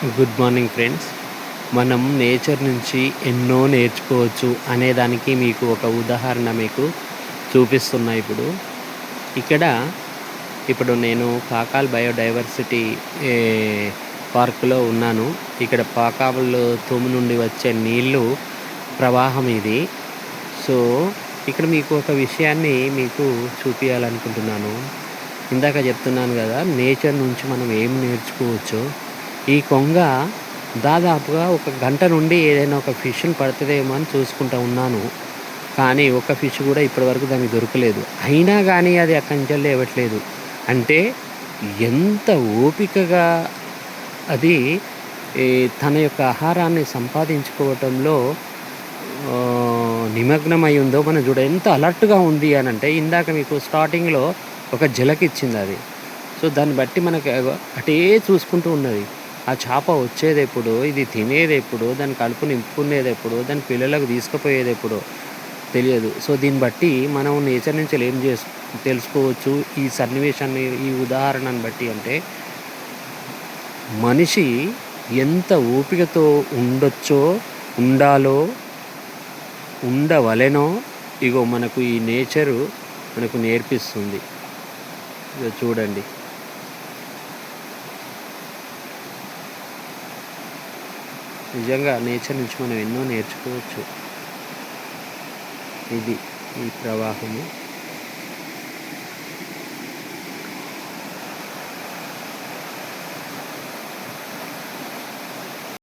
Good morning friends. మనం nature నుంచి ఎన్నో నేర్చుకోవచ్చు అనేదానికి మీకు ఒక ఉదాహరణ మీకు చూపిస్తున్నా ఇప్పుడు. ఇక్కడ ఇప్పుడు నేను పాకాల్ బయోడైవర్సిటీ ఏ, పార్కులో ఉన్నాను. ఇక్కడ పాకాల్ తూము నుండి వచ్చే నీళ్ళు ప్రవాహం ఇది. సో ఇక్కడ మీకు ఒక విషయాన్ని మీకు చూపించాలనుకుంటున్నాను. ఇందాక చెప్తున్నాను కదా, నేచర్ నుంచి మనం ఏం నేర్చుకోవచ్చో. ఈ కొంగ దాదాపుగా ఒక గంట నుండి ఏదైనా ఒక ఫిష్‌ని పడుతదేమో అని చూసుకుంటా ఉన్నాను. కానీ ఒక్క ఫిష్ కూడా ఇప్పటివరకు దానికి దొరకలేదు. అయినా గానీ అది అక్కడి నుంచి లేవట్లేదు. అంటే ఎంత ఓపికగా అది ఈ తన యొక్క ఆహారాన్ని సంపాదించుకోవటంలో నిమగ్నమై ఉందో మనం ఎంత అలర్ట్‌గా ఉంది అనంటే, ఇందాక మీకు స్టార్టింగ్‌లో ఒక ఝలకిచ్చిందది. సో దాన్ని బట్టి మనకు అటే చూసుకుంటూ ఉన్నది. ఆ చేప వచ్చేదెప్పుడు, ఇది తినేదెప్పుడు, దాని కడుపు నింపుకునేదెప్పుడు, దాని పిల్లలకు తీసుకుపోయేదెప్పుడో తెలియదు. సో దీన్ని బట్టి మనం నేచర్ నుంచి ఏం తెలుసుకోవచ్చు ఈ సన్నివేశాన్ని, ఈ ఉదాహరణను బట్టి అంటే, మనిషి ఎంత ఓపికతో ఉండొచ్చో, ఉండాలో, ఉండవలెనో ఇగో మనకు ఈ నేచరు మనకు నేర్పిస్తుంది. ఇగో చూడండి. నిజంగా నేచర్ నుంచి మనం ఎన్నో నేర్చుకోవచ్చు. ఇది ఈ ప్రవాహము.